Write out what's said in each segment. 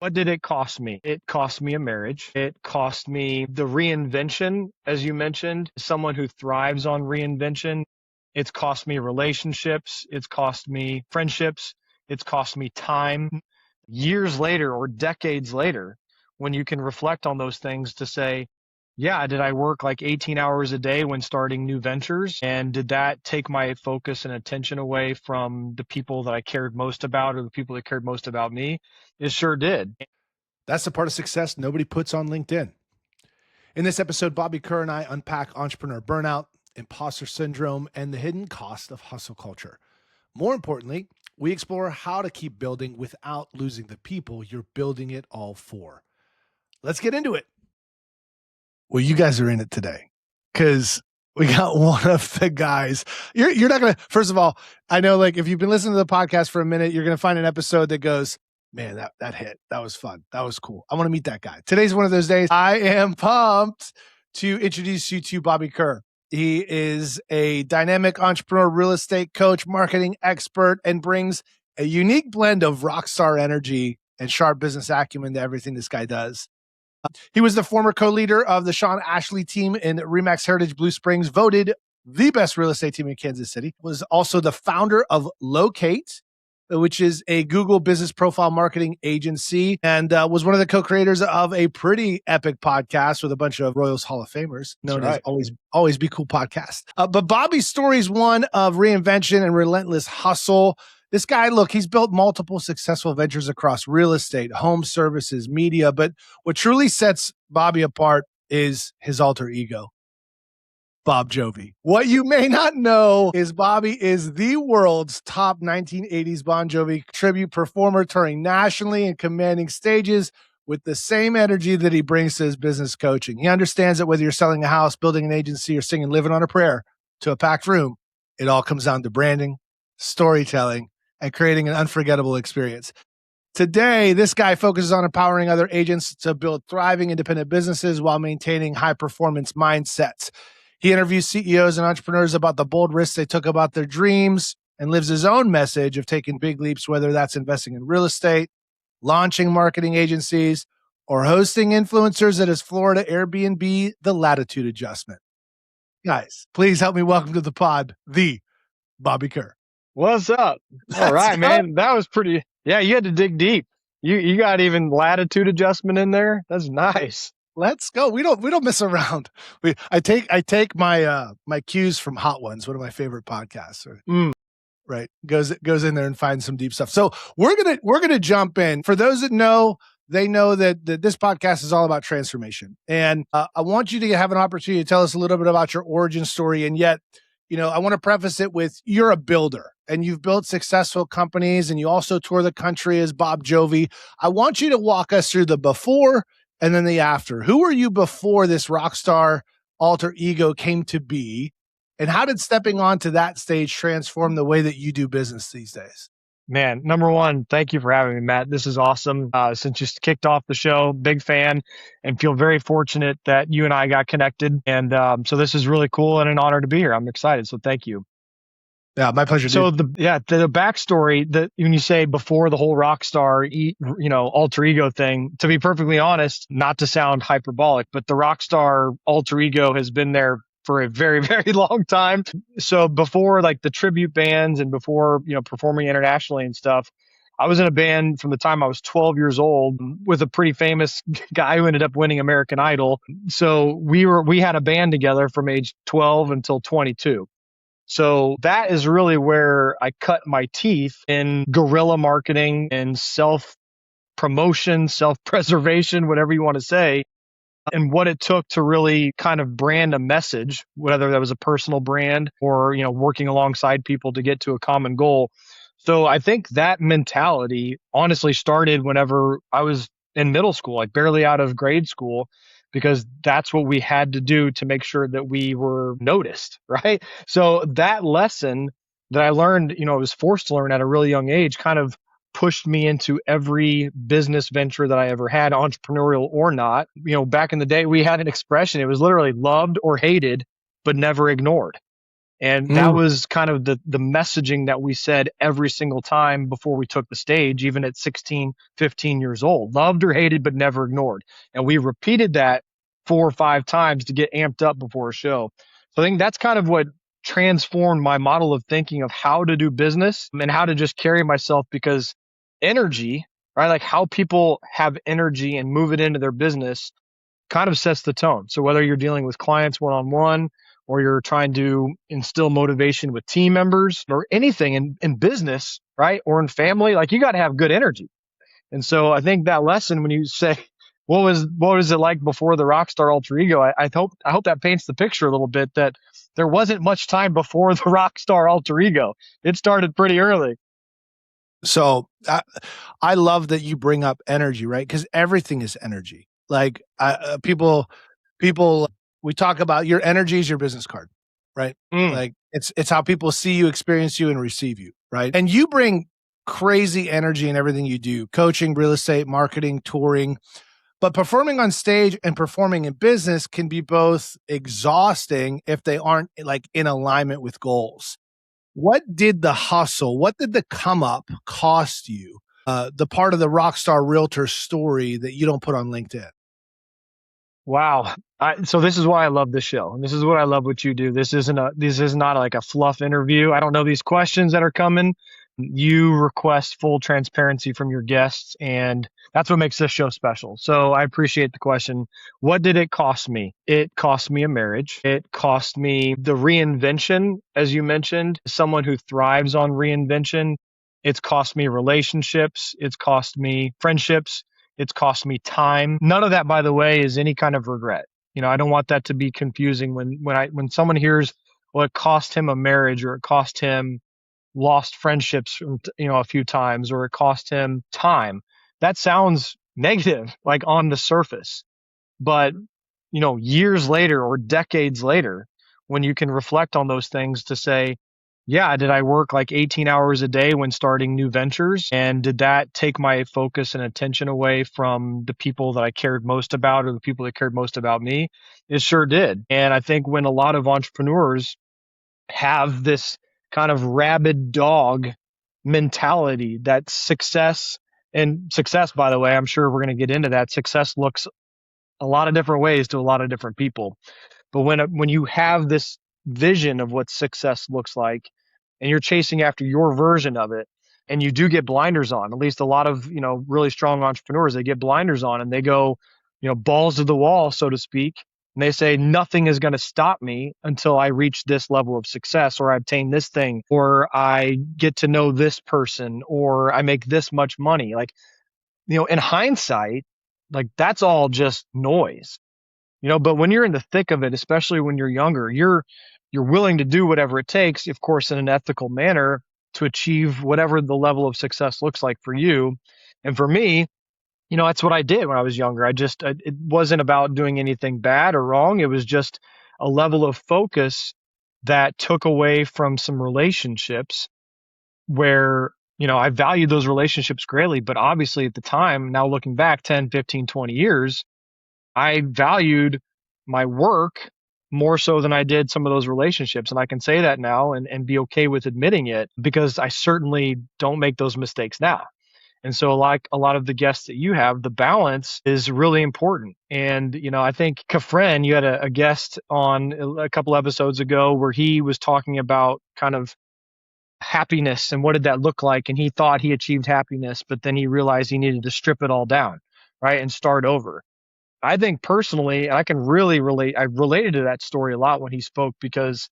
What did it cost me? It cost me a marriage. It cost me the reinvention, as you mentioned, someone who thrives on reinvention. It's cost me relationships. It's cost me friendships. It's cost me time. Years later or decades later, when you can reflect on those things to say, yeah, did I work like 18 hours a day when starting new ventures? And did that take my focus and attention away from the people that I cared most about or the people that cared most about me? It sure did. That's the part of success nobody puts on LinkedIn. In this episode, Bobby Kerr and I unpack entrepreneur burnout, imposter syndrome, and the hidden cost of hustle culture. More importantly, we explore how to keep building without losing the people you're building it all for. Let's get into it. Well, you guys are in it today because we got one of the guys. You're not going to, first of all, I know like if you've been listening to the podcast for a minute, you're going to find an episode that goes, man, that hit. That was fun. That was cool. I want to meet that guy. Today's one of those days. I am pumped to introduce you to Bobby Kerr. He is a dynamic entrepreneur, real estate coach, marketing expert, and brings a unique blend of rock star energy and sharp business acumen to everything this guy does. He was the former co-leader of the Sean Ashley team in Remax Heritage Blue Springs, voted the best real estate team in Kansas City, was also the founder of LOC8TE, which is a Google business profile marketing agency, and was one of the co-creators of a pretty epic podcast with a bunch of Royals Hall of Famers, known as Always Be Cool podcast. But Bobby's story is one of reinvention and relentless hustle. This guy, look, he's built multiple successful ventures across real estate, home services, media, but what truly sets Bobby apart is his alter ego, Bon Jovi. What you may not know is Bobby is the world's top 1980s Bon Jovi tribute performer, touring nationally and commanding stages with the same energy that he brings to his business coaching. He understands that whether you're selling a house, building an agency, or singing Living on a Prayer to a packed room, it all comes down to branding, storytelling, and creating an unforgettable experience. Today, this guy focuses on empowering other agents to build thriving independent businesses while maintaining high-performance mindsets. He interviews CEOs and entrepreneurs about the bold risks they took about their dreams and lives his own message of taking big leaps, whether that's investing in real estate, launching marketing agencies, or hosting influencers at his Florida Airbnb, the Latitude Adjustment. Guys, please help me welcome to the pod, the Bobby Kerr. What's up? All right, man. That was pretty. Yeah, you had to dig deep. You got even latitude adjustment in there. That's nice. Let's go. We don't mess around. I take my my cues from Hot Ones, one of my favorite podcasts. Right, goes in there and finds some deep stuff. So we're gonna jump in. For those that know, they know that this podcast is all about transformation, and I want you to have an opportunity to tell us a little bit about your origin story. And yet, I want to preface it with you're a builder and you've built successful companies, and you also tour the country as Bon Jovi. I want you to walk us through the before and then the after. Who were you before this rock star alter ego came to be? And how did stepping onto that stage transform the way that you do business these days? Man, number one, thank you for having me, Matt. This is awesome. Since you kicked off the show, big fan, and feel very fortunate that you and I got connected. And so this is really cool and an honor to be here. I'm excited. So thank you. Yeah, my pleasure. So the backstory that when you say before the whole rock star, alter ego thing, to be perfectly honest, not to sound hyperbolic, but the rock star alter ego has been there for a very, very long time. So before like the tribute bands and before, performing internationally and stuff, I was in a band from the time I was 12 years old with a pretty famous guy who ended up winning American Idol. So we had a band together from age 12 until 22. So that is really where I cut my teeth in guerrilla marketing and self-promotion, self-preservation, whatever you want to say, and what it took to really kind of brand a message, whether that was a personal brand or, working alongside people to get to a common goal. So I think that mentality honestly started whenever I was in middle school, like barely out of grade school, because that's what we had to do to make sure that we were noticed, right? So that lesson that I learned, I was forced to learn at a really young age, kind of pushed me into every business venture that I ever had, entrepreneurial or not. Back in the day, we had an expression. It was literally loved or hated, but never ignored. And that Mm. was kind of the messaging that we said every single time before we took the stage, even at 16, 15 years old. Loved or hated, but never ignored. And we repeated that 4 or 5 times to get amped up before a show. So I think that's kind of what transformed my model of thinking of how to do business and how to just carry myself, because energy, right? Like how people have energy and move it into their business kind of sets the tone. So whether you're dealing with clients one on one, or you're trying to instill motivation with team members, or anything in business, right? Or in family, like you got to have good energy. And so I think that lesson, when you say, what was it like before the rockstar alter ego? I hope that paints the picture a little bit, that there wasn't much time before the rockstar alter ego. It started pretty early. So I love that you bring up energy, right? Because everything is energy. Like people, we talk about your energy is your business card, right? Mm. Like it's how people see you, experience you, and receive you, right? And you bring crazy energy in everything you do: coaching, real estate, marketing, touring. But performing on stage and performing in business can be both exhausting if they aren't like in alignment with goals. What did the hustle, what did the come up cost you? The part of the rockstar realtor story that you don't put on LinkedIn. Wow. So this is why I love this show. And this is what I love what you do. This is not like a fluff interview. I don't know these questions that are coming. You request full transparency from your guests, and that's what makes this show special. So I appreciate the question. What did it cost me? It cost me a marriage. It cost me the reinvention, as you mentioned, someone who thrives on reinvention. It's cost me relationships. It's cost me friendships. It's cost me time. None of that, by the way, is any kind of regret. I don't want that to be confusing when someone hears, well, it cost him a marriage, or it cost him lost friendships, a few times, or it cost him time. That sounds negative, like on the surface. But, years later or decades later, when you can reflect on those things to say, yeah, did I work like 18 hours a day when starting new ventures? And did that take my focus and attention away from the people that I cared most about, or the people that cared most about me? It sure did. And I think when a lot of entrepreneurs have this kind of rabid dog mentality, that success, by the way, I'm sure we're going to get into that. Success looks a lot of different ways to a lot of different people. But when you have this vision of what success looks like, and you're chasing after your version of it, and you do get blinders on, at least a lot of, really strong entrepreneurs, they get blinders on and they go, balls to the wall, so to speak. And they say, nothing is going to stop me until I reach this level of success, or I obtain this thing, or I get to know this person, or I make this much money. Like, in hindsight, like that's all just noise. But when you're in the thick of it, especially when you're younger, you're willing to do whatever it takes, of course, in an ethical manner, to achieve whatever the level of success looks like for you. And for me, that's what I did when I was younger. It wasn't about doing anything bad or wrong. It was just a level of focus that took away from some relationships where, I valued those relationships greatly. But obviously at the time, now looking back 10, 15, 20 years, I valued my work more so than I did some of those relationships. And I can say that now and be okay with admitting it, because I certainly don't make those mistakes now. And so, like a lot of the guests that you have, the balance is really important. And, I think Kafren, you had a guest on a couple episodes ago where he was talking about kind of happiness and what did that look like. And he thought he achieved happiness, but then he realized he needed to strip it all down, right, and start over. I think personally, I can really relate. I related to that story a lot when he spoke, because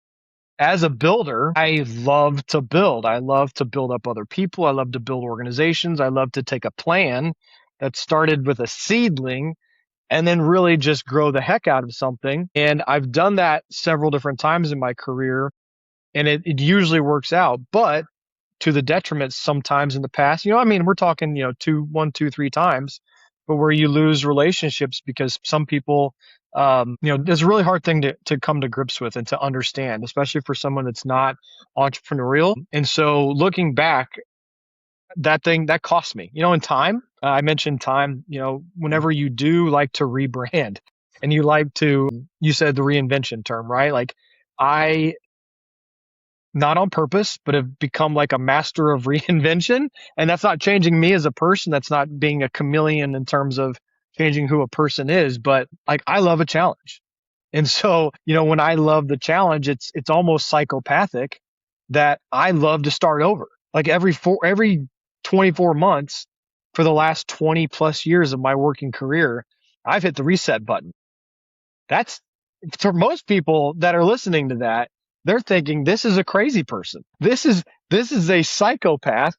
as a builder, I love to build. I love to build up other people. I love to build organizations. I love to take a plan that started with a seedling and then really just grow the heck out of something. And I've done that several different times in my career, and it usually works out. But to the detriment sometimes in the past. We're talking, one, two, three times, but where you lose relationships because some people, it's a really hard thing to come to grips with and to understand, especially for someone that's not entrepreneurial. And so looking back, that thing that cost me, in time, I mentioned time, whenever you do like to rebrand and you said the reinvention term, right? Like I not on purpose, but have become like a master of reinvention. And that's not changing me as a person. That's not being a chameleon in terms of changing who a person is, but like I love a challenge. And so, when I love the challenge, it's almost psychopathic that I love to start over. Like every 24 months for the last 20 plus years of my working career, I've hit the reset button. That's for most people that are listening to that, they're thinking this is a crazy person. This is a psychopath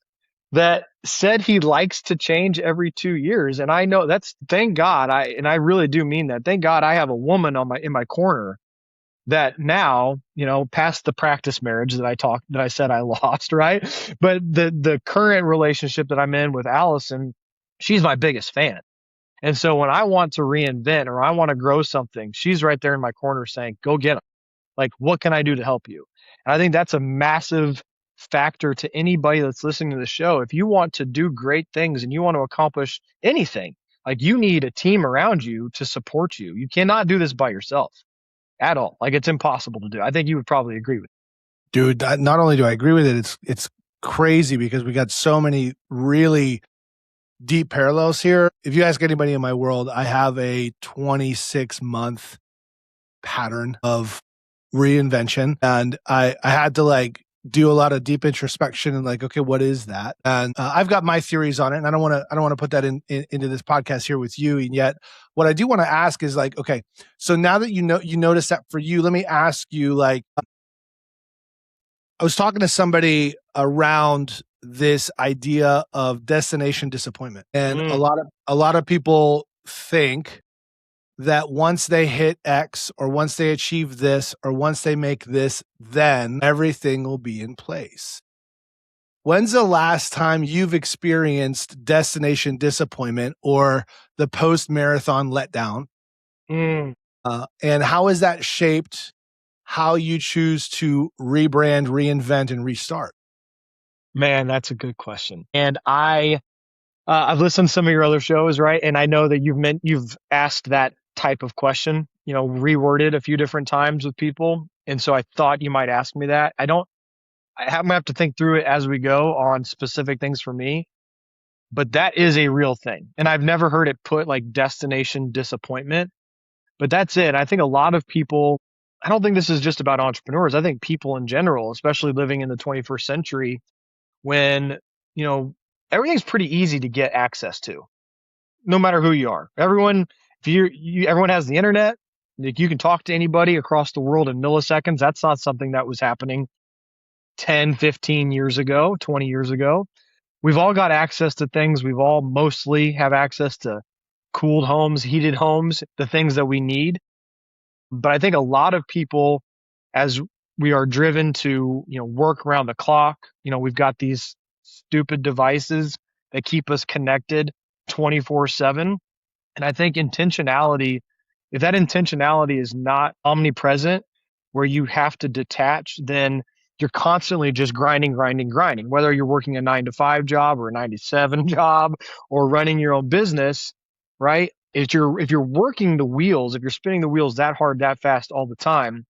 that said he likes to change every 2 years. And I know thank God, I really do mean that. Thank God I have a woman in my corner that now, past the practice marriage that I said I lost, right? But the current relationship that I'm in with Allison, she's my biggest fan. And so when I want to reinvent or I want to grow something, she's right there in my corner saying, go get them. Like, what can I do to help you? And I think that's a massive factor to anybody that's listening to the show. If you want to do great things and you want to accomplish anything, like you need a team around you to support you. You cannot do this by yourself at all. Like it's impossible to do. I think you would probably agree with it. Dude, not only do I agree with it, it's crazy because we got so many really deep parallels here. If you ask anybody in my world, I have a 26-month pattern of reinvention, and I had to like do a lot of deep introspection and like, okay, what is that? And I've got my theories on it, and I don't want to put that into this podcast here with you. And yet, what I do want to ask is like, okay, so now that you notice that for you, let me ask you like, I was talking to somebody around this idea of destination disappointment, and a lot of people think that once they hit X or once they achieve this or once they make this, then everything will be in place. When's the last time you've experienced destination disappointment or the post-marathon letdown? And how has that shaped how you choose to rebrand, reinvent, and restart? Man, that's a good question. And I've listened to some of your other shows, right? And I know that you've asked that type of question, reworded a few different times with people. And so I thought you might ask me that. I'm gonna have to think through it as we go on specific things for me, but that is a real thing. And I've never heard it put like destination disappointment, but that's it. I think a lot of people, I don't think this is just about entrepreneurs. I think people in general, especially living in the 21st century, when, everything's pretty easy to get access to, no matter who you are. Everyone has the internet. Like you can talk to anybody across the world in milliseconds. That's not something that was happening 10, 15 years ago, 20 years ago. We've all got access to things. We've all mostly have access to cooled homes, heated homes, the things that we need. But I think a lot of people, as we are driven to, work around the clock, we've got these stupid devices that keep us connected 24/7. And I think intentionality, if that intentionality is not omnipresent, where you have to detach, then you're constantly just grinding, whether you're working a 9-to-5 job or a 9-to-7 job or running your own business, right? If you're working the wheels, if you're spinning the wheels that hard, that fast all the time,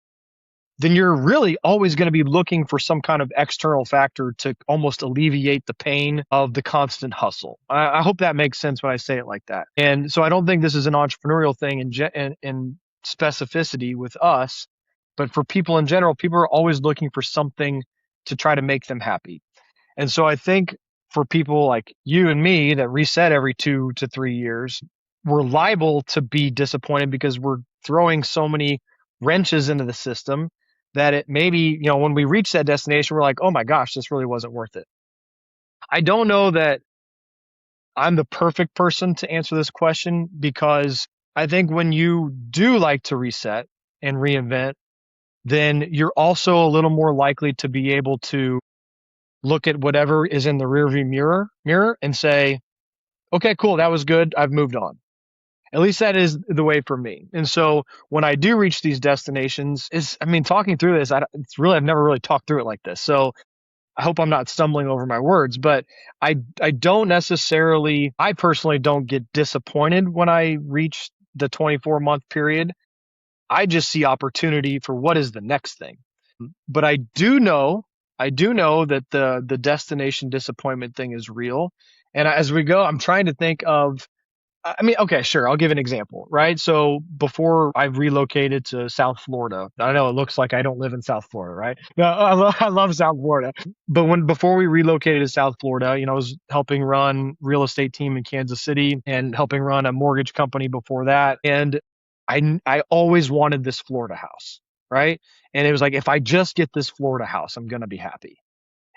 then you're really always going to be looking for some kind of external factor to almost alleviate the pain of the constant hustle. I hope that makes sense when I say it like that. And so I don't think this is an entrepreneurial thing in specificity with us, but for people in general, people are always looking for something to try to make them happy. And so I think for people like you and me that reset every 2 to 3 years, we're liable to be disappointed because we're throwing so many wrenches into the system that it maybe, when we reach that destination, we're like, oh my gosh, this really wasn't worth it. I don't know that I'm the perfect person to answer this question, because I think when you do like to reset and reinvent, then you're also a little more likely to be able to look at whatever is in the rearview mirror and say, okay, cool, that was good, I've moved on. At least that is the way for me. And so when I do reach these destinations, talking through this, I've never really talked through it like this. So I hope I'm not stumbling over my words, but I personally don't get disappointed when I reach the 24-month period. I just see opportunity for what is the next thing. But I do know I do know that the destination disappointment thing is real. And as we go, I'm trying to think of, I mean, okay, sure. I'll give an example, right? So before I relocated to South Florida, I know it looks like I don't live in South Florida, right? No, I love South Florida. But before we relocated to South Florida, I was helping run real estate team in Kansas City and helping run a mortgage company before that. And I always wanted this Florida house, right? And it was like, if I just get this Florida house, I'm going to be happy.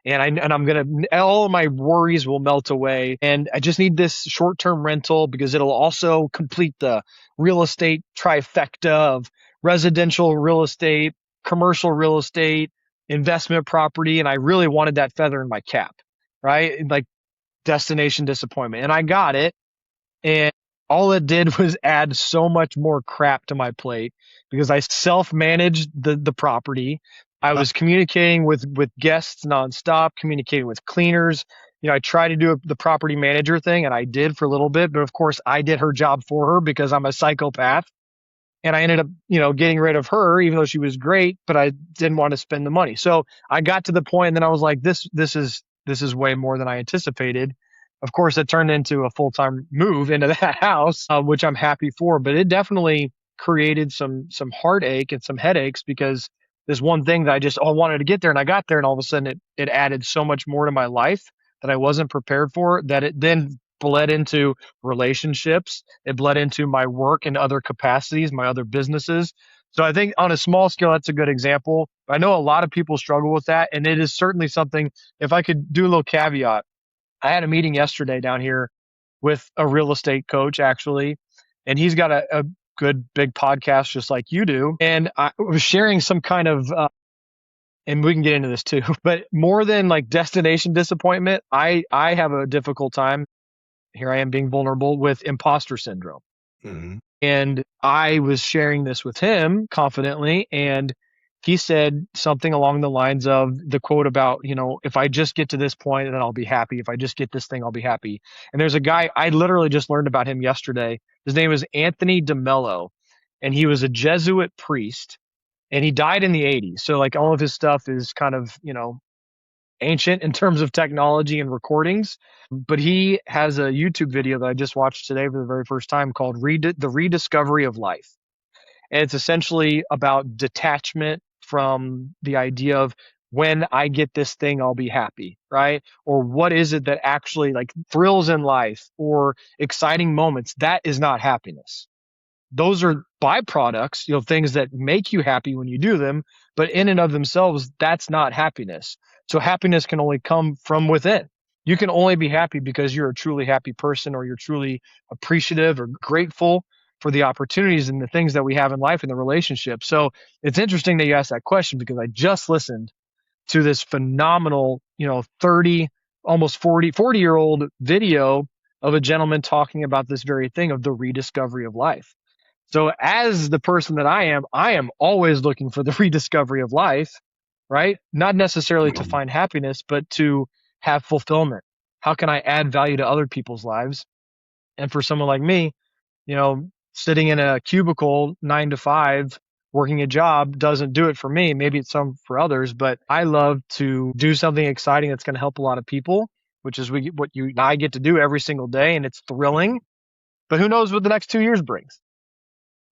And I'm gonna, all of my worries will melt away, and I just need this short-term rental because it'll also complete the real estate trifecta of residential real estate, commercial real estate, investment property, and I really wanted that feather in my cap, right? Like destination disappointment, and I got it, and all it did was add so much more crap to my plate because I self-managed the property. I was communicating with guests nonstop, communicating with cleaners. I tried to do the property manager thing, and I did for a little bit, but of course I did her job for her because I'm a psychopath. And I ended up, getting rid of her, even though she was great, but I didn't want to spend the money. So I got to the point, and then I was like, this is way more than I anticipated. Of course, it turned into a full-time move into that house, which I'm happy for. But it definitely created some heartache and some headaches because this one thing that I just wanted to get there, and I got there, and all of a sudden it added so much more to my life that I wasn't prepared for. That it then bled into relationships. It bled into my work in other capacities, my other businesses. So I think on a small scale, that's a good example. I know a lot of people struggle with that, and it is certainly something. If I could do a little caveat, I had a meeting yesterday down here with a real estate coach, actually, and he's got a good big podcast just like you do. And I was sharing some kind of, and we can get into this too, but more than like destination disappointment, I have a difficult time. Here I am being vulnerable with imposter syndrome. Mm-hmm. And I was sharing this with him confidently, and he said something along the lines of the quote about, if I just get to this point, then I'll be happy. If I just get this thing, I'll be happy. And there's a guy, I literally just learned about him yesterday. His name is Anthony DeMello, and he was a Jesuit priest, and he died in the 80s. So like all of his stuff is kind of, ancient in terms of technology and recordings. But he has a YouTube video that I just watched today for the very first time called The Rediscovery of Life. And it's essentially about detachment from the idea of when I get this thing, I'll be happy, right? Or what is it that actually like thrills in life or exciting moments? That is not happiness. Those are byproducts, things that make you happy when you do them, but in and of themselves, that's not happiness. So happiness can only come from within. You can only be happy because you're a truly happy person, or you're truly appreciative or grateful for the opportunities and the things that we have in life and the relationship. So it's interesting that you asked that question because I just listened to this phenomenal, 30, almost 40-year-old video of a gentleman talking about this very thing of the rediscovery of life. So as the person that I am always looking for the rediscovery of life, right? Not necessarily to find happiness, but to have fulfillment. How can I add value to other people's lives? And for someone like me, sitting in a cubicle 9 to 5, working a job doesn't do it for me. Maybe it's some for others, but I love to do something exciting that's going to help a lot of people, which is what you and I get to do every single day. And it's thrilling, but who knows what the next 2 years brings?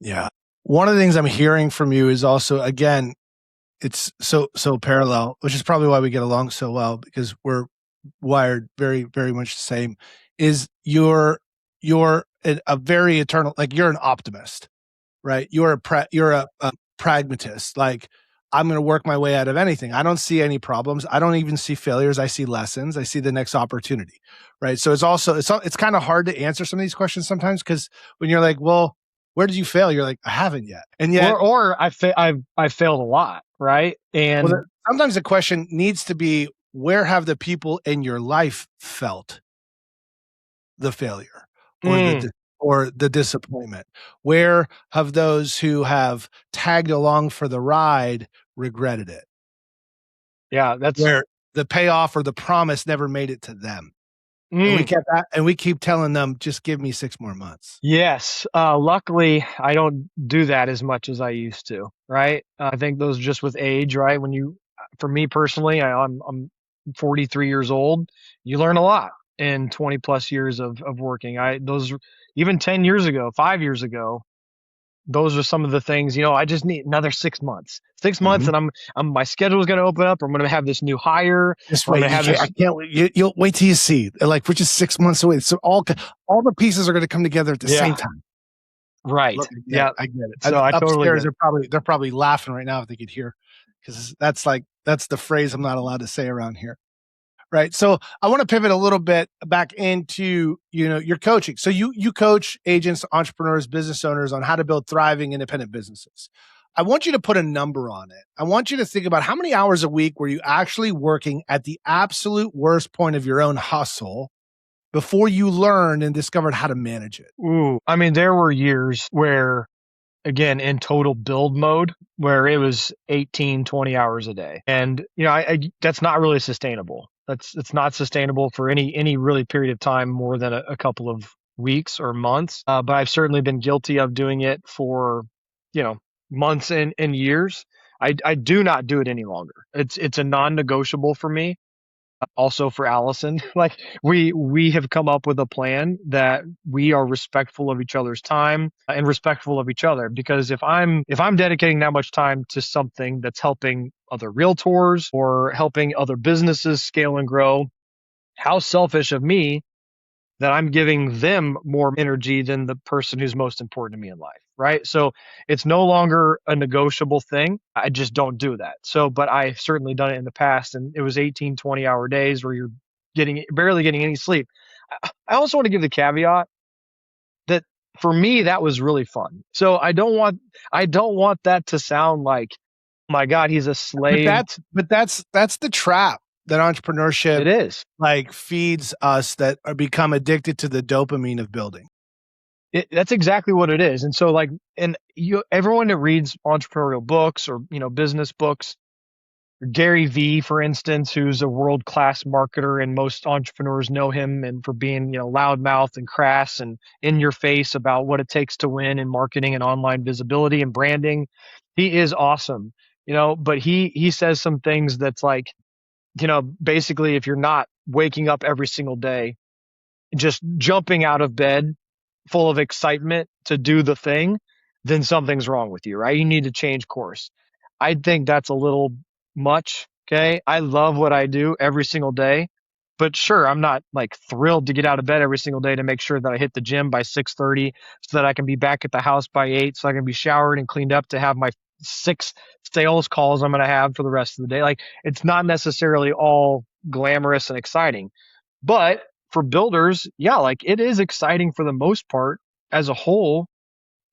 Yeah. One of the things I'm hearing from you is also, again, it's so parallel, which is probably why we get along so well, because we're wired very, very much the same, is you're a very eternal, like you're an optimist, right? You're a pragmatist. Like, I'm going to work my way out of anything. I don't see any problems. I don't even see failures. I see lessons. I see the next opportunity, right? So it's kind of hard to answer some of these questions sometimes, because when you're like, well, where did you fail? You're like, I haven't yet. And yet, or I've failed a lot, right? And sometimes the question needs to be, where have the people in your life felt the failure or the disappointment? Where have those who have tagged along for the ride regretted it? Yeah, that's where the payoff or the promise never made it to them. And we keep telling them, just give me 6 more months. Yes. Luckily, I don't do that as much as I used to, right? I think those just with age, right? for me personally, I'm 43 years old. You learn a lot in 20 plus years of working. Those, even 10 years ago, 5 years ago, those are some of the things, I just need another 6 months, 6 months, Mhm. and my schedule is going to open up. I'm going to have this new hire, Just or I'm wait. going to have I this. can't wait. You'll wait till you see. Like, we're just 6 months away. So all the pieces are going to come together at the Yeah, same time. right. Look, I get it. Yeah. I get it. So I totally Upstairs, get it. they're probably laughing right now if they could hear, because that's the phrase I'm not allowed to say around here. Right. So I want to pivot a little bit back into, your coaching. So you coach agents, entrepreneurs, business owners on how to build thriving independent businesses. I want you to put a number on it. I want you to think about how many hours a week were you actually working at the absolute worst point of your own hustle before you learned and discovered how to manage it. Ooh, I mean, there were years where, again, in total build mode, where it was 18, 20 hours a day. And, that's not really sustainable. It's not sustainable for any really period of time more than a couple of weeks or months. But I've certainly been guilty of doing it for, you know, months and years. I do not do it any longer. It's a non-negotiable for me. Also for Allison, like we have come up with a plan that we are respectful of each other's time and respectful of each other. Because if I'm dedicating that much time to something that's helping other realtors or helping other businesses scale and grow, how selfish of me that I'm giving them more energy than the person who's most important to me in life, right? So it's no longer a negotiable thing. I just don't do that. So, but I've certainly done it in the past, and it was 18, 20-hour days where you're barely getting any sleep. I also want to give the caveat that for me, that was really fun. So I don't want that to sound like, oh my God, he's a But slave. that's the trap that entrepreneurship It is. like feeds us, that are become addicted to the dopamine of building. That's exactly what it is. And so everyone that reads entrepreneurial books or, business books, Gary V, for instance, who's a world-class marketer, and most entrepreneurs know him and for being, loudmouth and crass and in your face about what it takes to win in marketing and online visibility and branding. He is awesome, but he says some things that's like, basically, if you're not waking up every single day, just jumping out of bed full of excitement to do the thing, then something's wrong with you, right? You need to change course. I think that's a little much. Okay. I love what I do every single day, but sure, I'm not like thrilled to get out of bed every single day to make sure that I hit the gym by 6:30 so that I can be back at the house by 8, so I can be showered and cleaned up to have my 6 sales calls I'm going to have for the rest of the day. Like, it's not necessarily all glamorous and exciting, but for builders, yeah, like it is exciting for the most part as a whole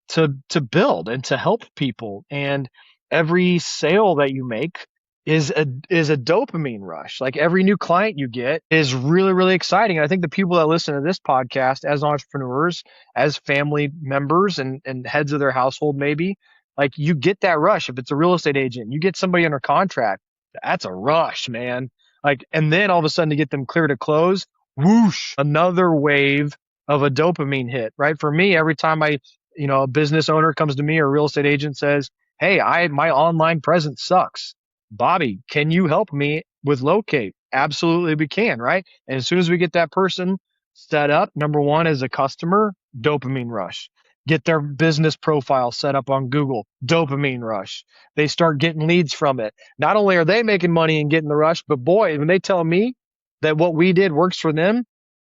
to build and to help people. And every sale that you make is a dopamine rush. Like, every new client you get is really, really exciting. And I think the people that listen to this podcast as entrepreneurs, as family members and heads of their household, maybe, like, you get that rush. If it's a real estate agent, you get somebody under contract, that's a rush, man. Like, and then all of a sudden to get them clear to close, whoosh, another wave of a dopamine hit, right? For me, every time a business owner comes to me or a real estate agent says, "Hey, my online presence sucks. Bobby, can you help me with locate?" Absolutely, we can, right? And as soon as we get that person set up, number one, as a customer, dopamine rush. Get their business profile set up on Google, dopamine rush. They start getting leads from it. Not only are they making money and getting the rush, but boy, when they tell me that what we did works for them,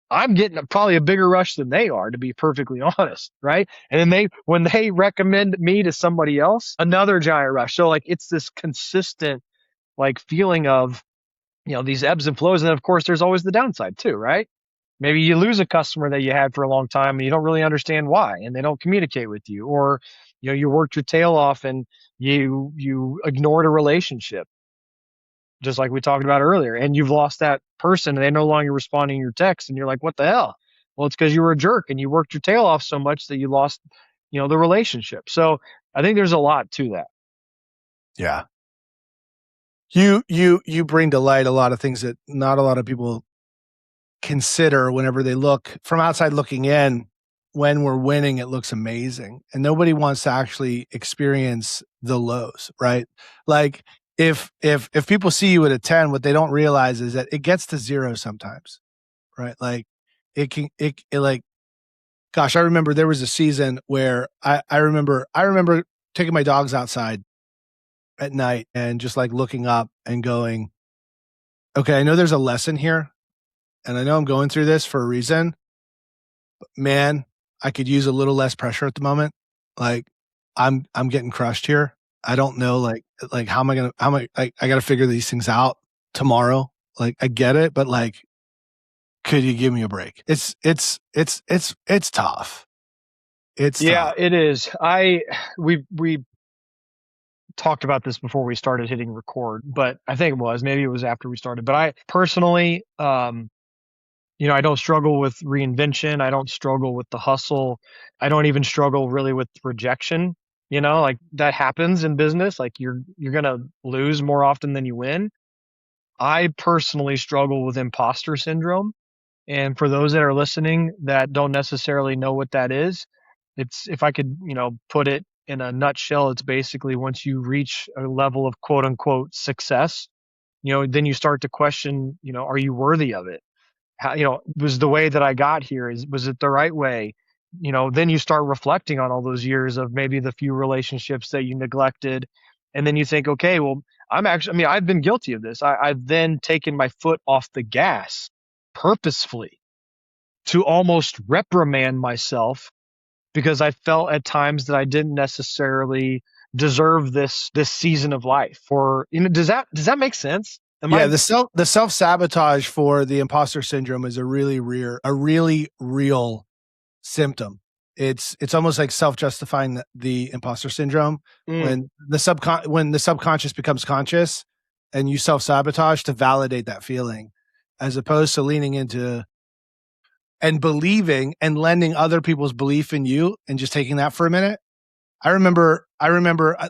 I'm getting probably a bigger rush than they are, to be perfectly honest, right? And then when they recommend me to somebody else, another giant rush. So like, it's this consistent like feeling of, these ebbs and flows. And then of course there's always the downside too, right? Maybe you lose a customer that you had for a long time and you don't really understand why, and they don't communicate with you, or, you worked your tail off and you ignored a relationship, just like we talked about earlier, and you've lost that person and they're no longer responding to your text, and you're like, what the hell? Well, it's because you were a jerk and you worked your tail off so much that you lost, the relationship. So I think there's a lot to that. Yeah. You bring to light a lot of things that not a lot of people consider whenever they look from outside looking in. When we're winning, it looks amazing, and nobody wants to actually experience the lows, right? Like, if people see you at a 10, what they don't realize is that it gets to 0 sometimes, right? Like it like, gosh, I remember there was a season where I remember taking my dogs outside at night and just like looking up and going, okay, I know there's a lesson here and I know I'm going through this for a reason, but man, I could use a little less pressure at the moment. Like I'm getting crushed here. I don't know, like how am I gonna, I got to figure these things out tomorrow. Like I get it, but like, could you give me a break? It's tough. It's tough. It is. We talked about this before we started hitting record, but I think maybe it was after we started. But I personally, I don't struggle with reinvention. I don't struggle with the hustle. I don't even struggle really with rejection. Like that happens in business. Like you're gonna lose more often than you win. I personally struggle with imposter syndrome. And for those that are listening that don't necessarily know what that is, it's, if I could, put it in a nutshell, it's basically once you reach a level of quote unquote success, then you start to question, are you worthy of it? How, was the way that I got here, was it the right way? Then you start reflecting on all those years of maybe the few relationships that you neglected. And then you think, okay, well, I've been guilty of this. I've then taken my foot off the gas purposefully to almost reprimand myself because I felt at times that I didn't necessarily deserve this season of life. Or does that make sense? Yeah, the self-sabotage for the imposter syndrome is a really real symptom. It's almost like self-justifying the imposter syndrome when the subconscious becomes conscious and you self-sabotage to validate that feeling, as opposed to leaning into and believing and lending other people's belief in you and just taking that for a minute. I remember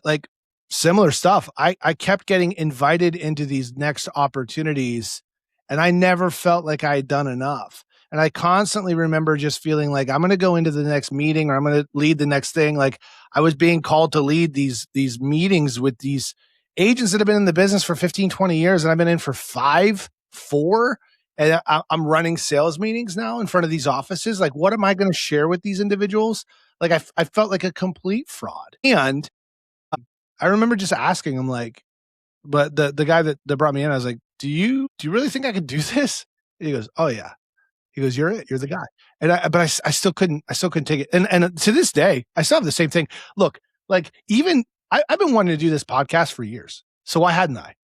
like similar stuff. I kept getting invited into these next opportunities and I never felt like I had done enough. And I constantly remember just feeling like I'm going to go into the next meeting or I'm going to lead the next thing. Like I was being called to lead these meetings with these agents that have been in the business for 15, 20 years. And I've been in for 4. And I'm running sales meetings now in front of these offices. Like, what am I going to share with these individuals? Like I felt like a complete fraud. And I remember just asking him, like, but the guy that brought me in, I was like, do you really think I could do this? And he goes, oh yeah. He goes, you're the guy. And I still couldn't take it. And to this day, I still have the same thing. Look, like even I've been wanting to do this podcast for years. So why hadn't I?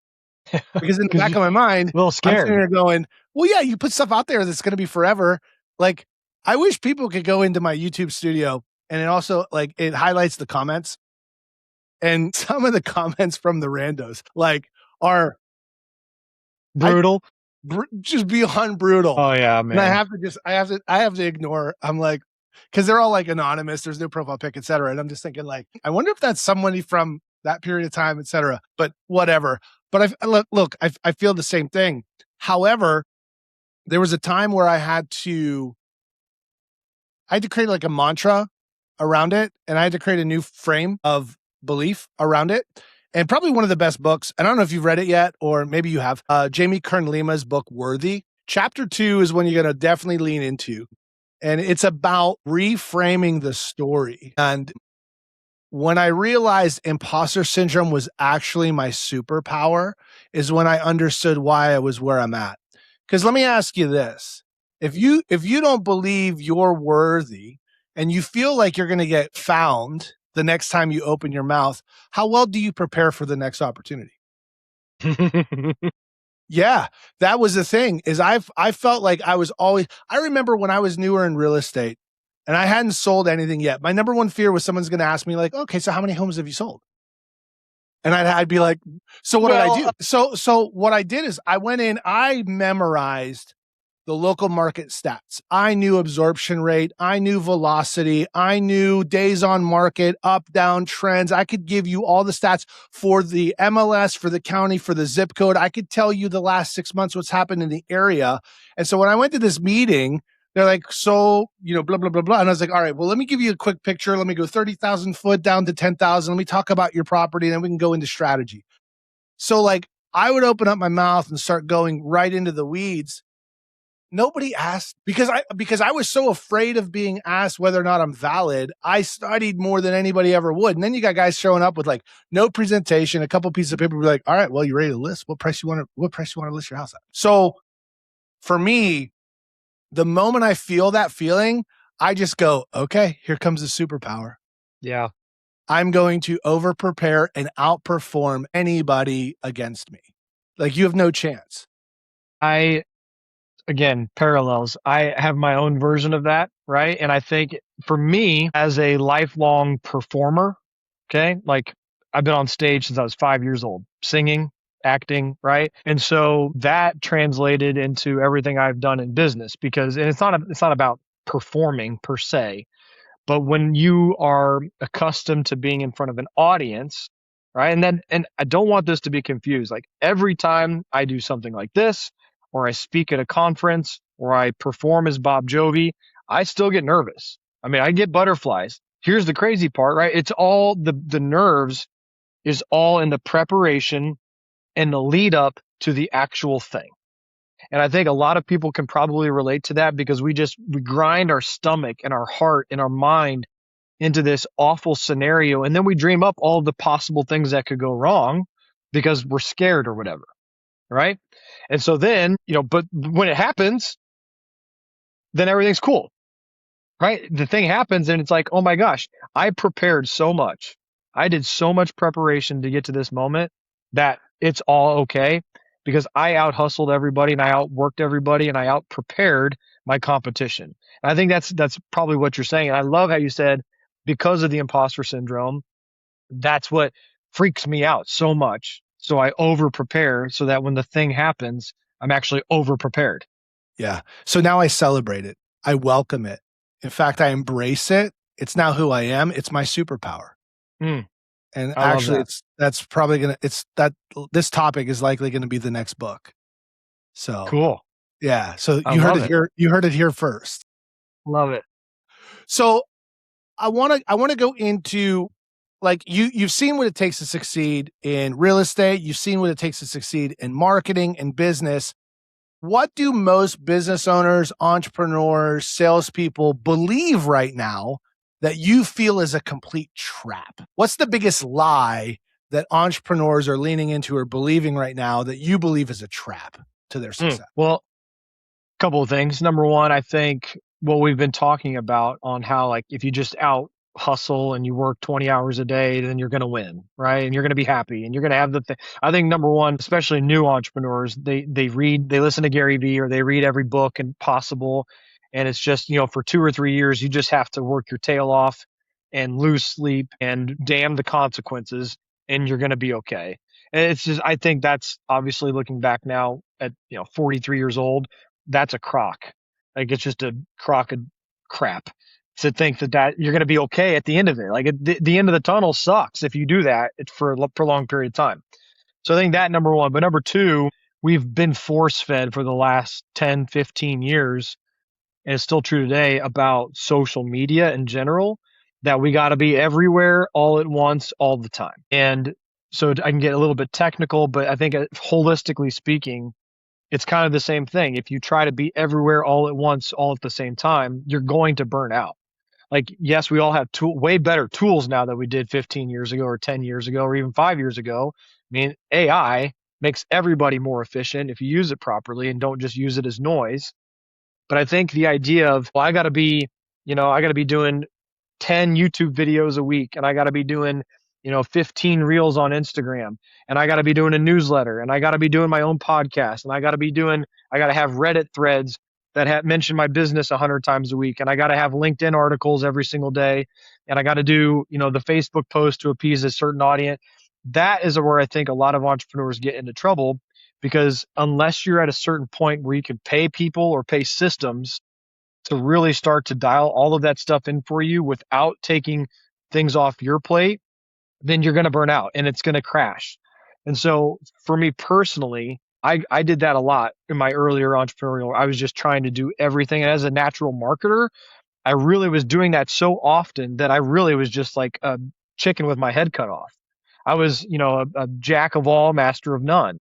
Because in the back of my mind, a little scared. I'm sitting there going, well, yeah, you put stuff out there that's going to be forever. Like, I wish people could go into my YouTube studio and it also like it highlights the comments. And some of the comments from the randos like are brutal, just beyond brutal. Oh yeah, man. And I have to ignore. I'm like, because they're all like anonymous. There's no profile pic, etc. And I'm just thinking like, I wonder if that's somebody from that period of time, etc. But whatever. But I feel the same thing. However, there was a time where I had to create like a mantra around it, and I had to create a new frame of belief around it. And probably one of the best books, and I don't know if you've read it yet, or maybe you have, Jamie Kern Lima's book, Worthy. Chapter 2 is one you're going to definitely lean into. And it's about reframing the story. And when I realized imposter syndrome was actually my superpower is when I understood why I was where I'm at. Because let me ask you this. If you don't believe you're worthy and you feel like you're going to get found the next time you open your mouth, how well do you prepare for the next opportunity? Yeah, that was the thing is I felt like I remember when I was newer in real estate and I hadn't sold anything yet. My number one fear was someone's going to ask me like, okay, so how many homes have you sold? And I'd be like, so what did I do? So what I did is I went in, I memorized the local market stats. I knew absorption rate. I knew velocity. I knew days on market, up, down trends. I could give you all the stats for the MLS, for the county, for the zip code. I could tell you the last 6 months, what's happened in the area. And so when I went to this meeting, they're like, so, blah, blah, blah, blah. And I was like, all right, well, let me give you a quick picture. Let me go 30,000 foot down to 10,000. Let me talk about your property and then we can go into strategy. So like I would open up my mouth and start going right into the weeds. Nobody asked because I was so afraid of being asked whether or not I'm valid. I studied more than anybody ever would. And then you got guys showing up with like no presentation, a couple pieces of paper, be like, all right, well, you ready to list? What price you want to list your house at? So for me, the moment I feel that feeling, I just go, okay, here comes the superpower. Yeah. I'm going to over prepare and outperform anybody against me. Like you have no chance. Again, parallels. I have my own version of that, right? And I think for me, as a lifelong performer, okay, like I've been on stage since I was 5 years old, singing, acting, right? And so that translated into everything I've done in business because, and it's not about performing per se, but when you are accustomed to being in front of an audience, right? And I don't want this to be confused. Like every time I do something like this, or I speak at a conference, or I perform as Bon Jovi, I still get nervous. I mean, I get butterflies. Here's the crazy part, right? It's all the nerves is all in the preparation and the lead up to the actual thing. And I think a lot of people can probably relate to that because we grind our stomach and our heart and our mind into this awful scenario. And then we dream up all the possible things that could go wrong because we're scared or whatever. Right. And so then, but when it happens, then everything's cool. Right. The thing happens and it's like, oh my gosh, I prepared so much. I did so much preparation to get to this moment that it's all okay because I out hustled everybody and I outworked everybody and I out prepared my competition. And I think that's probably what you're saying. And I love how you said, because of the imposter syndrome, that's what freaks me out so much. So I over prepare so that when the thing happens, I'm actually over prepared. Yeah. So now I celebrate it. I welcome it. In fact, I embrace it. It's now who I am. It's my superpower. Mm, and I love actually that. that's probably going to, this topic is likely going to be the next book. So Cool. yeah. So I you heard love it it. here. You heard it here first. Love it. So I want to go into like you've seen what it takes to succeed in real estate. You've seen what it takes to succeed in marketing and business. What do most business owners, entrepreneurs, salespeople believe right now that you feel is a complete trap? What's the biggest lie that entrepreneurs are leaning into or believing right now that you believe is a trap to their success? Well, a couple of things. Number one, I think what we've been talking about on how, like, if you just out hustle and you work 20 hours a day, then you're going to win, right? And you're going to be happy and you're going to have the thing. I think number one, especially new entrepreneurs, they listen to Gary Vee or they read every book and possible. And it's just, for 2 or 3 years, you just have to work your tail off and lose sleep and damn the consequences and you're going to be okay. And it's just, I think that's obviously looking back now at, 43 years old, that's a crock. Like it's just a crock of crap to think that you're going to be okay at the end of it. Like the end of the tunnel sucks if you do that for a prolonged period of time. So I think that number one, but number two, we've been force fed for the last 10, 15 years. And it's still true today about social media in general that we got to be everywhere all at once, all the time. And so I can get a little bit technical, but I think holistically speaking, it's kind of the same thing. If you try to be everywhere all at once, all at the same time, you're going to burn out. Like, yes, we all have way better tools now than we did 15 years ago or 10 years ago or even 5 years ago. I mean, AI makes everybody more efficient if you use it properly and don't just use it as noise. But I think the idea of, well, I got to be doing 10 YouTube videos a week and I got to be doing, 15 reels on Instagram and I got to be doing a newsletter and I got to be doing my own podcast and I got to have Reddit threads that have mentioned my business 100 times a week and I got to have LinkedIn articles every single day and I got to do, the Facebook post to appease a certain audience. That is where I think a lot of entrepreneurs get into trouble because unless you're at a certain point where you can pay people or pay systems to really start to dial all of that stuff in for you without taking things off your plate, then you're going to burn out and it's going to crash. And so for me personally, I did that a lot in my earlier entrepreneurial. I was just trying to do everything. And as a natural marketer, I really was doing that so often that I really was just like a chicken with my head cut off. I was, a jack of all, master of none.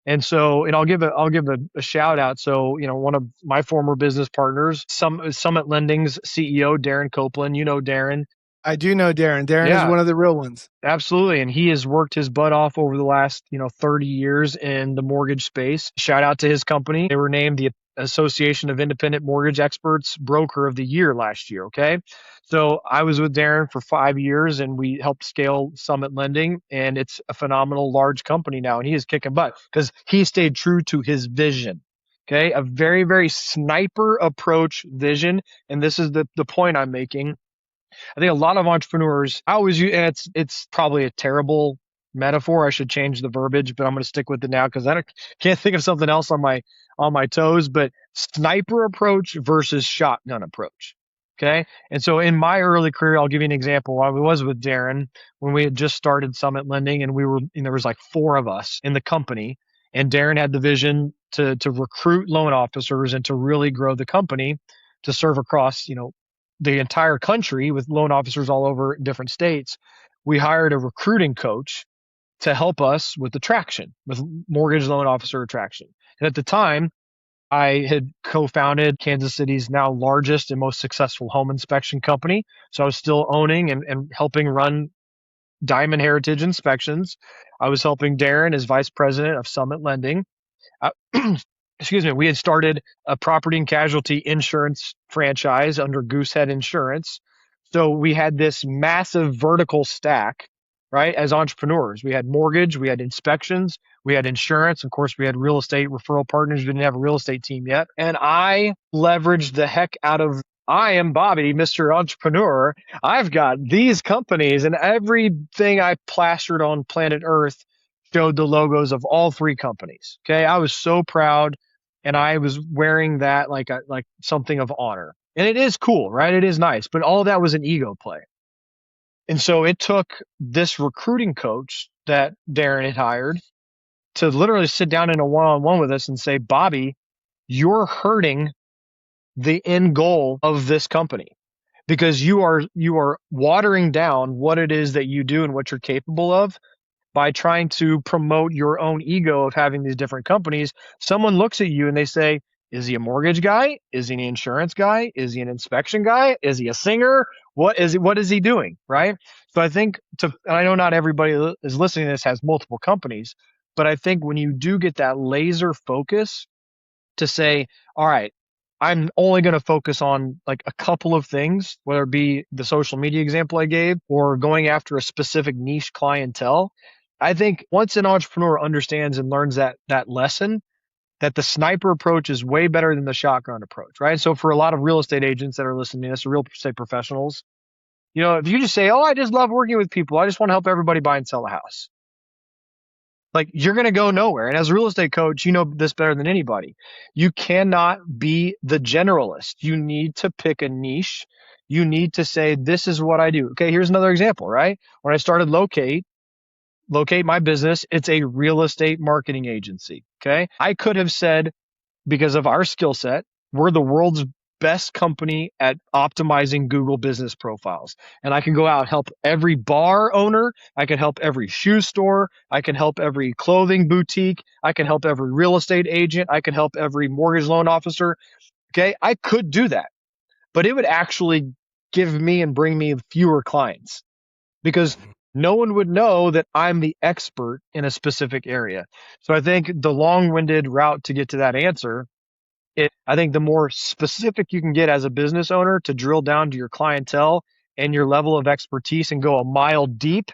And so, and I'll give a shout out. So, one of my former business partners, Summit Lending's CEO, Darren Copeland, Darren. I do know Darren. Darren is Yeah, one of the real ones. absolutely. And he has worked his butt off over the last, 30 years in the mortgage space. Shout out to his company. They were named the Association of Independent Mortgage Experts Broker of the Year last year. Okay. So I was with Darren for 5 years and we helped scale Summit Lending, and it's a phenomenal large company now. And he is kicking butt because he stayed true to his vision. Okay. A very, very sniper approach vision. And this is the point I'm making. I think a lot of entrepreneurs, I always use, and it's probably a terrible metaphor. I should change the verbiage, but I'm going to stick with it now because can't think of something else on my toes. But sniper approach versus shotgun approach. Okay. And so in my early career, I'll give you an example. I was with Darren when we had just started Summit Lending, and there was like 4 of us in the company, and Darren had the vision to recruit loan officers and to really grow the company to serve across, the entire country with loan officers all over different states. We hired a recruiting coach to help us with attraction, with mortgage loan officer attraction. And at the time, I had co-founded Kansas City's now largest and most successful home inspection company. So I was still owning and helping run Diamond Heritage Inspections. I was helping Darren as vice president of Summit Lending. Uh, excuse me, we had started a property and casualty insurance franchise under Goosehead Insurance. So we had this massive vertical stack, right? As entrepreneurs, we had mortgage, we had inspections, we had insurance. Of course, we had real estate referral partners. We didn't have a real estate team yet. And I leveraged the heck out of, I am Bobby, Mr. Entrepreneur. I've got these companies, and everything I plastered on planet Earth showed the logos of all 3 companies. Okay. I was so proud, and I was wearing that like something of honor. And it is cool, right? It is nice, but all that was an ego play. And so it took this recruiting coach that Darren had hired to literally sit down in a one-on-one with us and say, Bobby, you're hurting the end goal of this company because you are watering down what it is that you do and what you're capable of by trying to promote your own ego of having these different companies. Someone looks at you and they say, is he a mortgage guy? Is he an insurance guy? Is he an inspection guy? Is he a singer? What is he doing? Right. So I think and I know not everybody is listening to this has multiple companies, but I think when you do get that laser focus to say, all right, I'm only going to focus on like a couple of things, whether it be the social media example I gave or going after a specific niche clientele. I think once an entrepreneur understands and learns that lesson, that the sniper approach is way better than the shotgun approach, right? So for a lot of real estate agents that are listening to this, real estate professionals, if you just say, oh, I just love working with people, I just want to help everybody buy and sell a house, like you're going to go nowhere. And as a real estate coach, you know this better than anybody. You cannot be the generalist. You need to pick a niche. You need to say, this is what I do. Okay, here's another example, right? When I started LOC8TE My Business, it's a real estate marketing agency. Okay. I could have said, because of our skill set, we're the world's best company at optimizing Google business profiles. And I can go out and help every bar owner. I can help every shoe store. I can help every clothing boutique. I can help every real estate agent. I can help every mortgage loan officer. Okay. I could do that, but it would actually give me and bring me fewer clients because no one would know that I'm the expert in a specific area. So I think the long-winded route to get to that answer, I think the more specific you can get as a business owner to drill down to your clientele and your level of expertise and go a mile deep,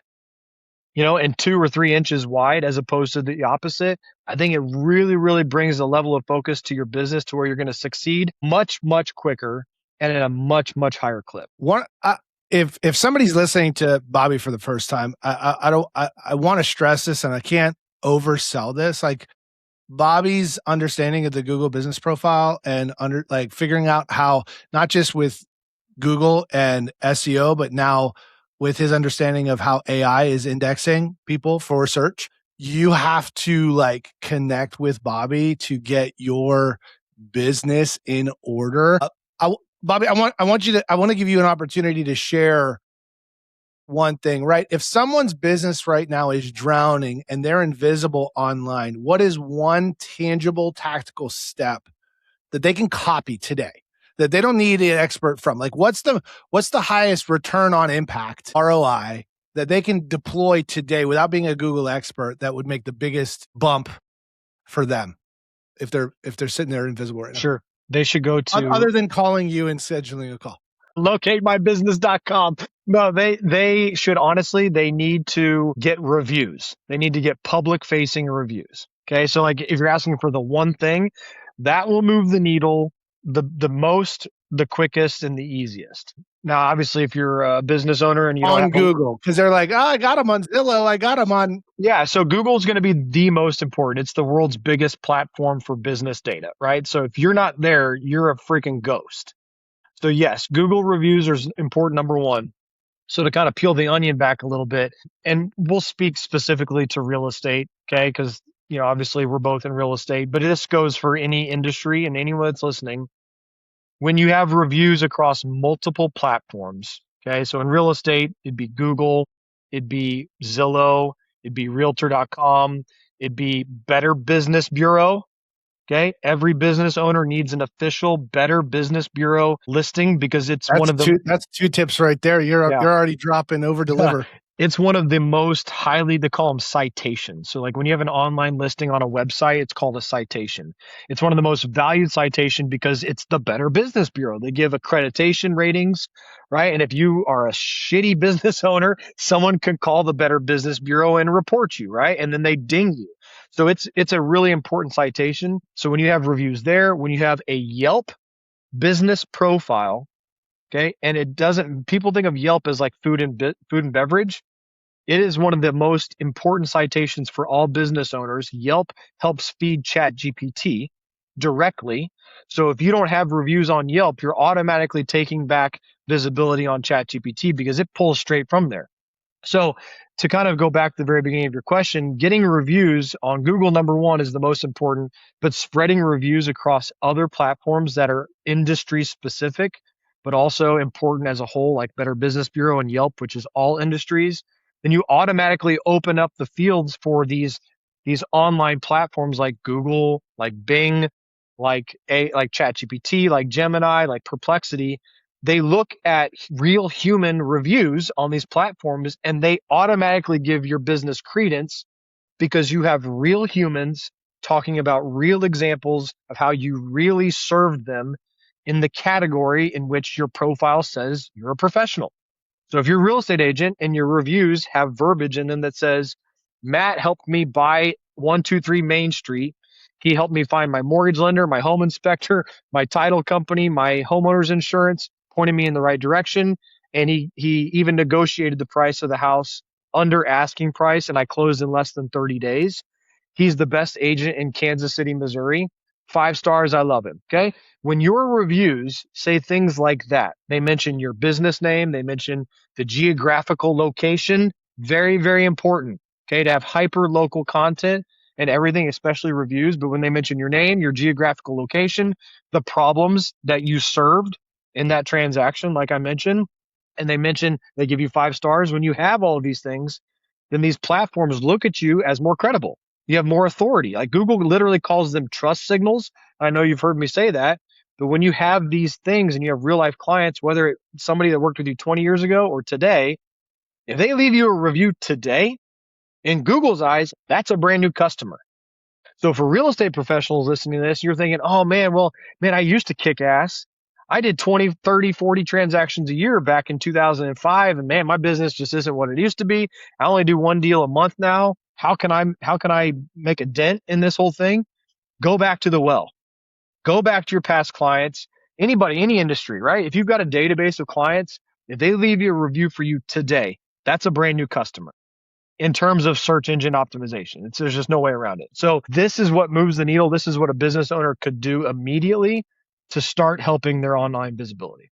and 2 or 3 inches wide as opposed to the opposite, I think it really, really brings a level of focus to your business to where you're going to succeed much, much quicker and at a much, much higher clip. If somebody's listening to Bobby for the first time, I want to stress this, and I can't oversell this. Like Bobby's understanding of the Google business profile and figuring out how, not just with Google and SEO, but now with his understanding of how AI is indexing people for search, you have to connect with Bobby to get your business in order. Bobby, I want to give you an opportunity to share one thing, right? If someone's business right now is drowning and they're invisible online, what is one tangible tactical step that they can copy today that they don't need an expert from? Like what's the highest return on impact, ROI, that they can deploy today without being a Google expert that would make the biggest bump for them if they're sitting there invisible right now? Sure. They should go to other than calling you and scheduling a call. LOC8TEMyBusiness.com. No, they should honestly, they need to get reviews. They need to get public facing reviews. Okay. So like if you're asking for the one thing that will move the needle the most, the quickest and the easiest. Now, obviously if you're a business owner and you don't On have Google, because they're like, oh, I got them on Zillow. I got them on. Yeah. So Google's going to be the most important. It's the world's biggest platform for business data, right? So if you're not there, you're a freaking ghost. So yes, Google reviews are important, number one. So to kind of peel the onion back a little bit, and we'll speak specifically to real estate, okay? Because, obviously we're both in real estate, but this goes for any industry and anyone that's listening. When you have reviews across multiple platforms, okay? So in real estate, it'd be Google, it'd be Zillow, it'd be Realtor.com, it'd be Better Business Bureau. Okay. Every business owner needs an official Better Business Bureau listing because it's one of the. That's two tips right there. You're already dropping over deliver. It's one of the most highly, they call them citations. So like when you have an online listing on a website, it's called a citation. It's one of the most valued citation because it's the Better Business Bureau. They give accreditation ratings, right? And if you are a shitty business owner, someone could call the Better Business Bureau and report you, right? And then they ding you. So it's a really important citation. So when you have reviews there, when you have a Yelp business profile, okay, and people think of Yelp as like food and beverage. It is one of the most important citations for all business owners. Yelp helps feed ChatGPT directly. So if you don't have reviews on Yelp, you're automatically taking back visibility on ChatGPT because it pulls straight from there. So to kind of go back to the very beginning of your question, getting reviews on Google, number one, is the most important, but spreading reviews across other platforms that are industry specific, but also important as a whole, like Better Business Bureau and Yelp, which is all industries, then you automatically open up the fields for these online platforms like Google, like Bing, like ChatGPT, like Gemini, like Perplexity. They look at real human reviews on these platforms and they automatically give your business credence because you have real humans talking about real examples of how you really served them in the category in which your profile says you're a professional. So if you're a real estate agent and your reviews have verbiage in them that says, Matt helped me buy 123 Main Street. He helped me find my mortgage lender, my home inspector, my title company, my homeowner's insurance, pointed me in the right direction. And he even negotiated the price of the house under asking price. And I closed in less than 30 days. He's the best agent in Kansas City, Missouri. 5 stars. I love him. Okay. When your reviews say things like that, they mention your business name, they mention the geographical location, very, very important. Okay. To have hyper local content and everything, especially reviews. But when they mention your name, your geographical location, the problems that you served in that transaction, like I mentioned, and they give you 5 stars. When you have all of these things, then these platforms look at you as more credible. You have more authority. Like Google literally calls them trust signals. I know you've heard me say that, but when you have these things and you have real life clients, whether it's somebody that worked with you 20 years ago or today, if they leave you a review today, in Google's eyes, that's a brand new customer. So for real estate professionals listening to this, you're thinking, oh man, I used to kick ass. I did 20, 30, 40 transactions a year back in 2005. And man, my business just isn't what it used to be. I only do 1 deal a month now. How can I make a dent in this whole thing? Go back to the well. Go back to your past clients, anybody, any industry, right? If you've got a database of clients, if they leave you a review for you today, that's a brand new customer in terms of search engine optimization. There's just no way around it. So this is what moves the needle. This is what a business owner could do immediately to start helping their online visibility.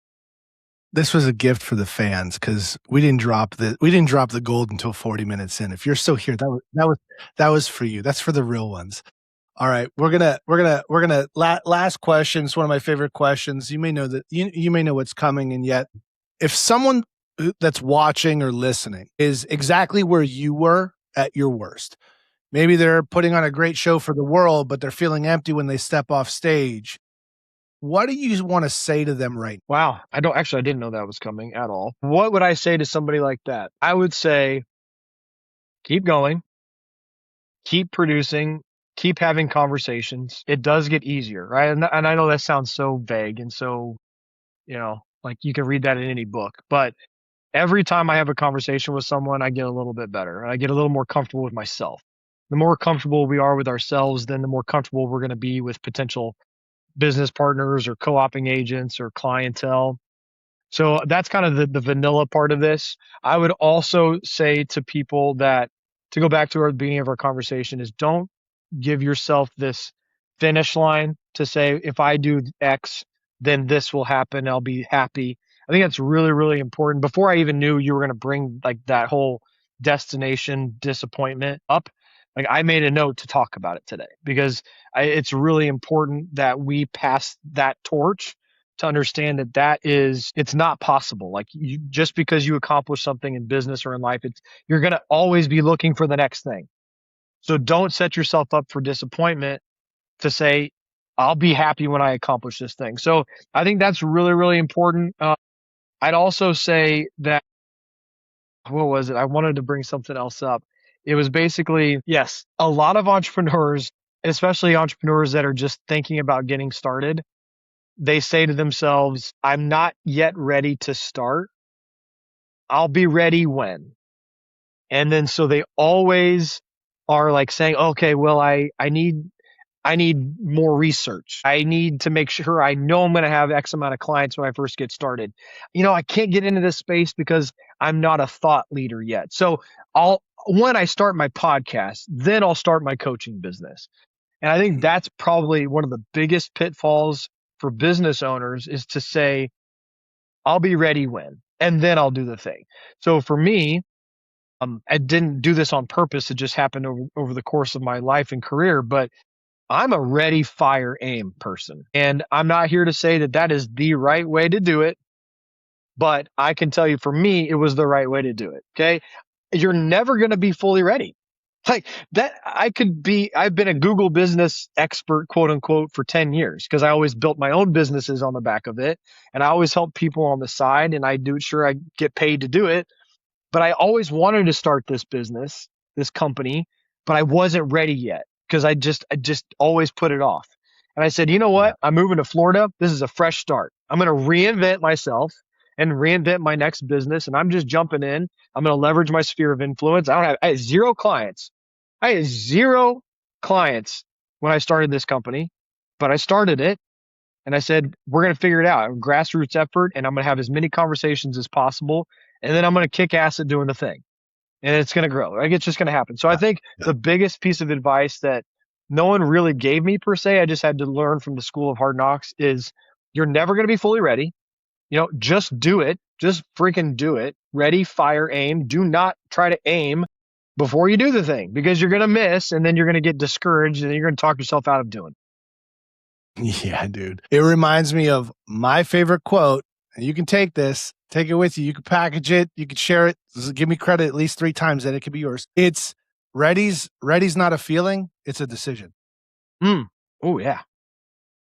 This was a gift for the fans because we didn't drop the gold until 40 minutes in. If you're still here, that was for you. That's for the real ones. All right, we're gonna last question. It's one of my favorite questions. You may know that you may know what's coming, and yet if someone that's watching or listening is exactly where you were at your worst. Maybe they're putting on a great show for the world, but they're feeling empty when they step off stage. What do you want to say to them right Wow. I didn't know that was coming at all. What would I say to somebody like that? I would say, keep going, keep producing, keep having conversations. It does get easier, right? And I know that sounds so vague and so, like you can read that in any book, but every time I have a conversation with someone, I get a little bit better and I get a little more comfortable with myself. The more comfortable we are with ourselves, then the more comfortable we're going to be with potential business partners or co-oping agents or clientele. So that's kind of the vanilla part of this. I would also say to people that, to go back to our beginning of our conversation, is don't give yourself this finish line to say, if I do X, then this will happen. I'll be happy. I think that's really, really important. Before I even knew you were going to bring like that whole destination disappointment up, like I made a note to talk about it today because it's really important that we pass that torch to understand it's not possible. Like just because you accomplish something in business or in life, you're going to always be looking for the next thing. So don't set yourself up for disappointment to say, I'll be happy when I accomplish this thing. So I think that's really, really important. I'd also say that, what was it? I wanted to bring something else up. It was basically, yes, a lot of entrepreneurs, especially entrepreneurs that are just thinking about getting started, they say to themselves, I'm not yet ready to start. I'll be ready when. And then so they always are like saying, okay, well, I need more research. I need to make sure I know I'm going to have X amount of clients when I first get started. I can't get into this space because I'm not a thought leader yet. So when I start my podcast, then I'll start my coaching business. And I think that's probably one of the biggest pitfalls for business owners is to say, I'll be ready when, and then I'll do the thing. So for me, I didn't do this on purpose. It just happened over the course of my life and career, but I'm a ready, fire, aim person. And I'm not here to say that that is the right way to do it, but I can tell you for me, it was the right way to do it. Okay. You're never going to be fully ready. Like that, I've been a Google business expert, quote unquote, for 10 years because I always built my own businesses on the back of it. And I always help people on the side and I do sure I get paid to do it. But I always wanted to start this business, this company, but I wasn't ready yet because I just always put it off. And I said, you know what? I'm moving to Florida. This is a fresh start. I'm going to reinvent myself and reinvent my next business. And I'm just jumping in. I'm going to leverage my sphere of influence. I had 0 clients. I had 0 clients when I started this company, but I started it and I said, we're going to figure it out. A grassroots effort. And I'm going to have as many conversations as possible. And then I'm going to kick ass at doing the thing. And it's going to grow. Like it's just going to happen. So I think the biggest piece of advice that no one really gave me per se, I just had to learn from the school of hard knocks is you're never going to be fully ready. Just do it. Just freaking do it. Ready, fire, aim. Do not try to aim before you do the thing because you're going to miss and then you're going to get discouraged and you're going to talk yourself out of doing it. Yeah, dude. It reminds me of my favorite quote. And you can take it with you. You can package it. You can share it. Give me credit at least 3 times that it could be yours. It's ready's not a feeling. It's a decision. Oh yeah.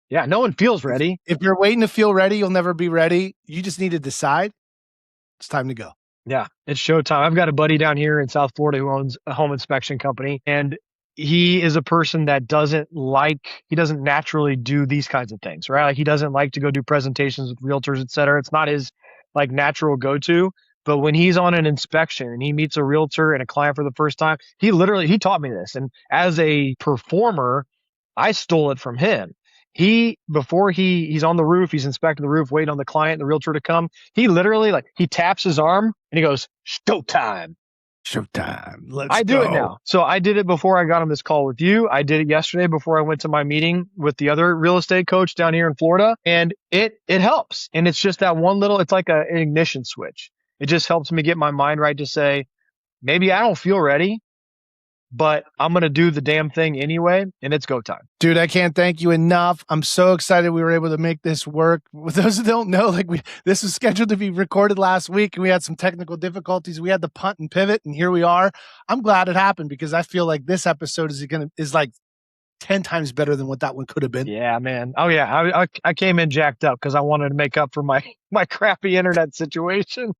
Yeah. No one feels ready. If you're waiting to feel ready, you'll never be ready. You just need to decide. It's time to go. Yeah. It's showtime. I've got a buddy down here in South Florida who owns a home inspection company, and he is a person that he doesn't naturally do these kinds of things, right? Like he doesn't like to go do presentations with realtors, et cetera. It's not his like natural go-to. But when he's on an inspection and he meets a realtor and a client for the first time, he taught me this. And as a performer, I stole it from him. Before he's on the roof, he's inspecting the roof, waiting on the client, the realtor to come. He literally he taps his arm and he goes, "Showtime." Showtime. I do it now. So I did it before I got on this call with you. I did it yesterday before I went to my meeting with the other real estate coach down here in Florida. And it helps. And it's just that it's like an ignition switch. It just helps me get my mind right to say, maybe I don't feel ready, but I'm going to do the damn thing anyway, and it's go time. Dude, I can't thank you enough. I'm so excited we were able to make this work. For those who don't know, this was scheduled to be recorded last week and we had some technical difficulties. We had to punt and pivot, and here we are. I'm glad it happened because I feel like this episode is like 10 times better than what that one could have been. Yeah, man. Oh yeah. I came in jacked up because I wanted to make up for my crappy internet situation.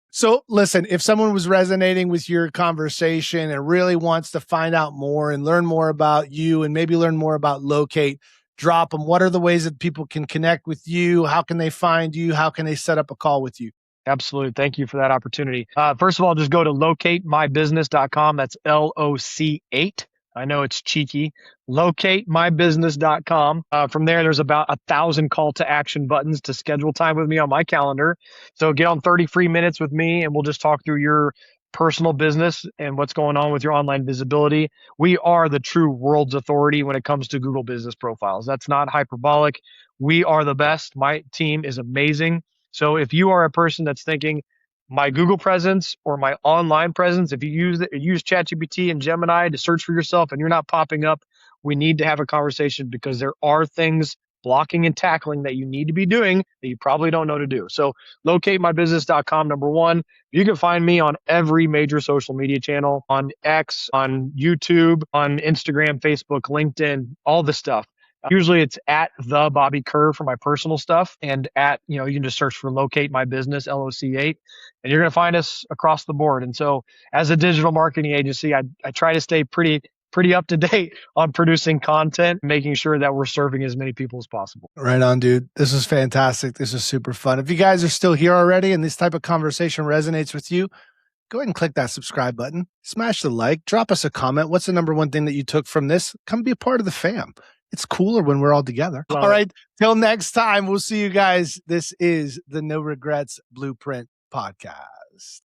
So listen, if someone was resonating with your conversation and really wants to find out more and learn more about you and maybe learn more about Locate, drop them. What are the ways that people can connect with you? How can they find you? How can they set up a call with you? Absolutely. Thank you for that opportunity. First of all, just go to LOC8TEMyBusiness.com. That's LOC8. I know it's cheeky. LOC8TEMyBusiness.com. From there, there's about 1,000 call to action buttons to schedule time with me on my calendar. So get on 30 free minutes with me and we'll just talk through your personal business and what's going on with your online visibility. We are the true world's authority when it comes to Google business profiles. That's not hyperbolic. We are the best. My team is amazing. So if you are a person that's thinking my Google presence or my online presence, if you use ChatGPT and Gemini to search for yourself and you're not popping up, we need to have a conversation because there are things blocking and tackling that you need to be doing that you probably don't know to do. So LOC8TEMyBusiness.com, number one. You can find me on every major social media channel, on X, on YouTube, on Instagram, Facebook, LinkedIn, all the stuff. Usually it's at the Bobby Kerr for my personal stuff, and you can just search for Locate My Business, LOC8, and you're going to find us across the board. And so as a digital marketing agency, I try to stay pretty up to date on producing content, making sure that we're serving as many people as possible. Right on, dude. This is fantastic. This is super fun. If you guys are still here already and this type of conversation resonates with you, go ahead and click that subscribe button, smash the like, drop us a comment. What's the number one thing that you took from this? Come be a part of the fam. It's cooler when we're all together. All right. Till next time, we'll see you guys. This is the No Regrets Blueprint Podcast.